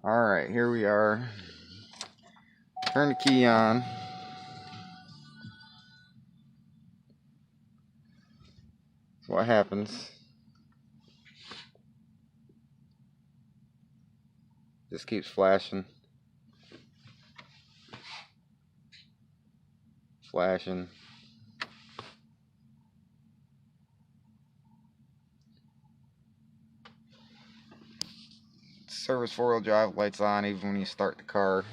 Alright, here we are. Turn the key on. So what happens? Just keeps flashing. Flashing. Service 4-wheel drive lights on even when you start the car.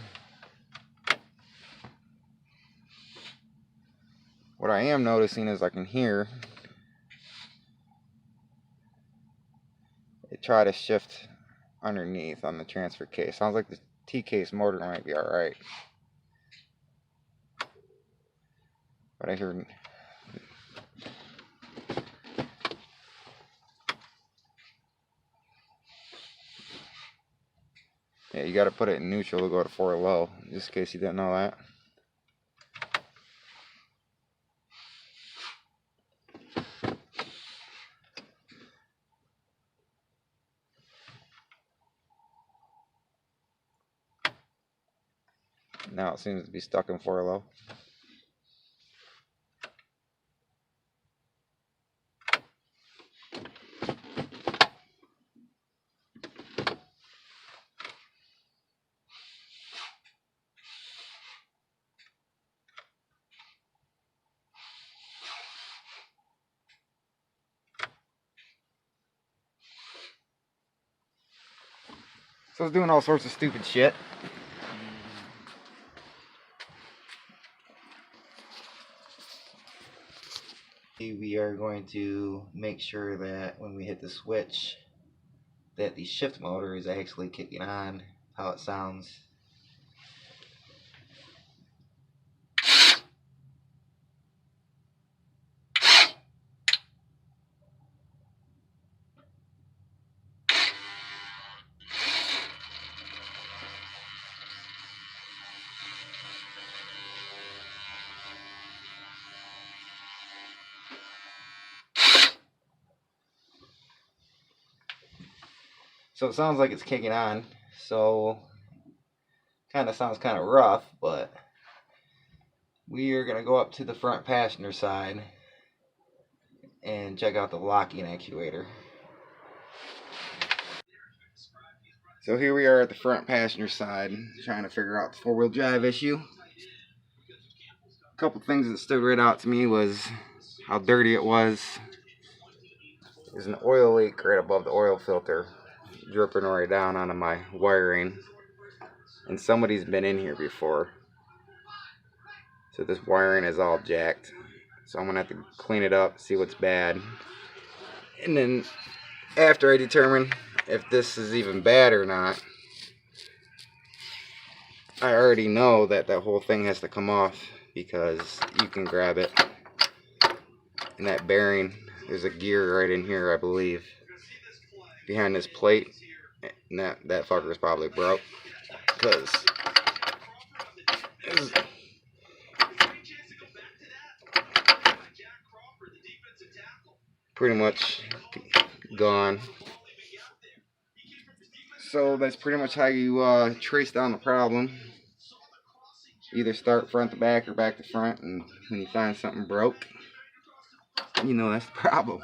What I am noticing is I can hear it try to shift underneath on the transfer case. Sounds like the T-case motor might be alright. But I hear yeah, you gotta put it in neutral to go to 4 low, just in case you didn't know that. Now it seems to be stuck in 4 low. So it's doing all sorts of stupid shit. We are going to make sure that when we hit the switch that the shift motor is actually kicking on, how it sounds. So it sounds like it's kicking on, so kind of sounds kind of rough, but we are going to go up to the front passenger side and check out the locking actuator. So here we are at the front passenger side trying to figure out the 4-wheel drive issue. A couple things that stood right out to me was how dirty it was. There's an oil leak right above the oil filter, dripping right down onto my wiring, and somebody's been in here before, so this wiring is all jacked. So I'm gonna have to clean it up, see what's bad, and then after I determine if this is even bad or not, I already know that that whole thing has to come off, because you can grab it and that bearing, there's a gear right in here, I believe, behind this plate, and that fucker is probably broke, because it's pretty much gone. So that's pretty much how you trace down the problem. Either start front to back or back to front, and when you find something broke, you know that's the problem.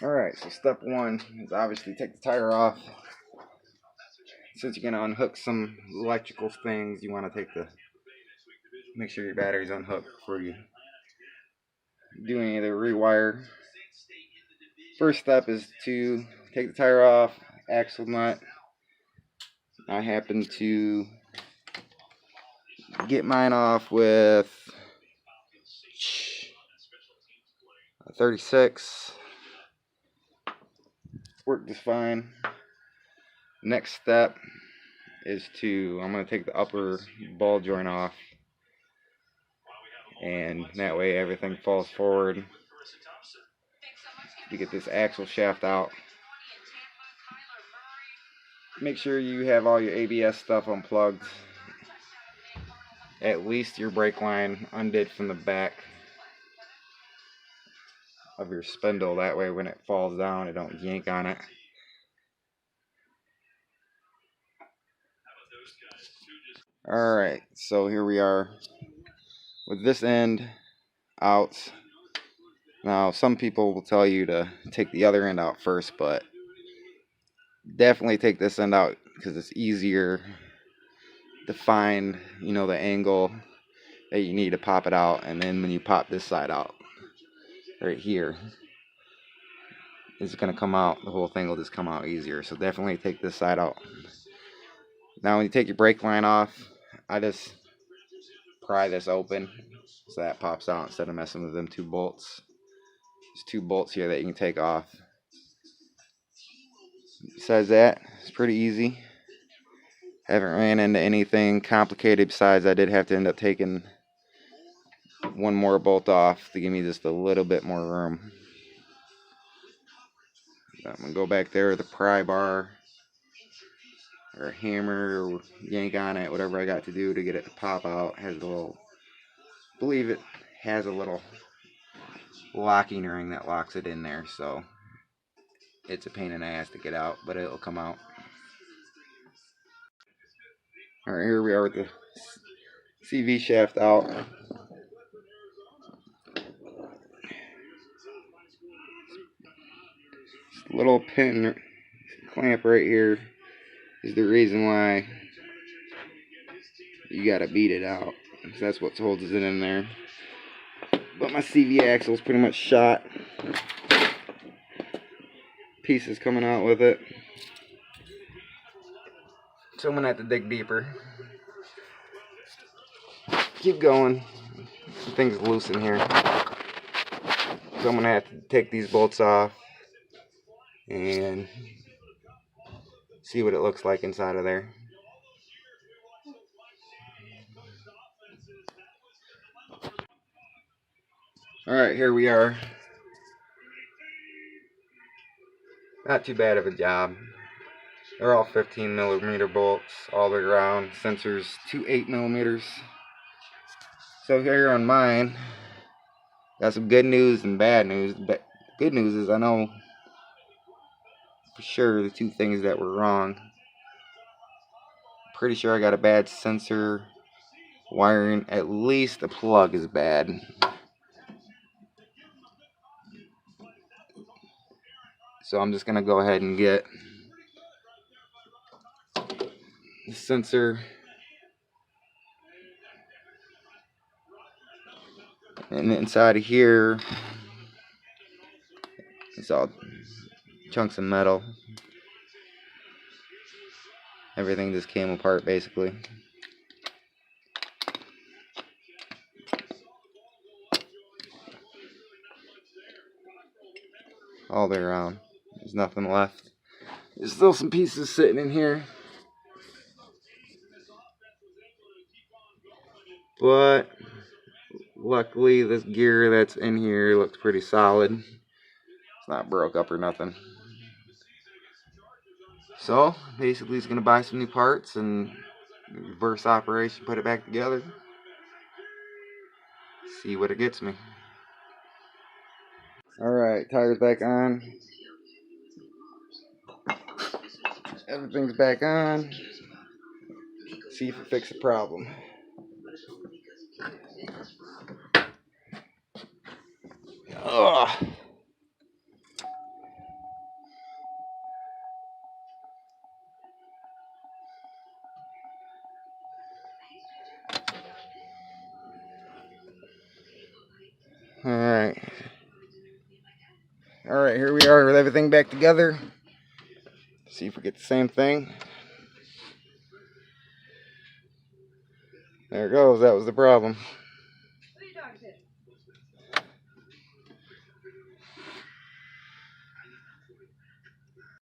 Alright, so step one is obviously take the tire off. Since you're going to unhook some electrical things, you want to make sure your battery's unhooked before you do any of the rewire. First step is to take the tire off, axle nut. I happen to get mine off with a 36. Worked just fine. Next step is I'm going to take the upper ball joint off, and that way everything falls forward. You get this axle shaft out. Make sure you have all your ABS stuff unplugged. At least your brake line undid from the back of your spindle. That way when it falls down, it don't yank on it. Alright, so here we are with this end out. Now, some people will tell you to take the other end out first, but definitely take this end out because it's easier to find, you know, the angle that you need to pop it out. And then when you pop this side out, right here, it's going to come out. The whole thing will just come out easier. So definitely take this side out. Now, when you take your brake line off, I just pry this open so that pops out instead of messing with them 2 bolts. There's 2 bolts here that you can take off. Besides that, it's pretty easy. Haven't ran into anything complicated besides I did have to end up taking 1 more bolt off to give me just a little bit more room. I'm going to go back there with a pry bar or a hammer or yank on it, whatever I got to do to get it to pop out. Has a little, I believe it has a little locking ring that locks it in there, so it's a pain in the ass to get out, but it'll come out. Alright, here we are with the CV shaft out. This little pin clamp right here is the reason why you gotta beat it out. That's what holds it in there. But my CV axle is pretty much shot. Pieces coming out with it. So I'm gonna have to dig deeper. Keep going. Things loose in here. So I'm gonna have to take these bolts off and see what it looks like inside of there. Alright, here we are. Not too bad of a job. They're all 15mm bolts all the way around. Sensors 2 8mm. So here on mine, got some good news and bad news. But good news is I know for sure the 2 things that were wrong. Pretty sure I got a bad sensor wiring. At least the plug is bad. So I'm just gonna go ahead and get the sensor and inside of here it's all chunks of metal. Everything just came apart basically. All the way around. There's nothing left. There's still some pieces sitting in here. But luckily this gear that's in here looks pretty solid. It's not broke up or nothing. So basically it's gonna buy some new parts and reverse operation, put it back together. See what it gets me. Alright, tires back on. Everything's back on. See if it fixes the problem. Ugh. Alright. Alright, here we are with everything back together. See if we get the same thing. There it goes, that was the problem.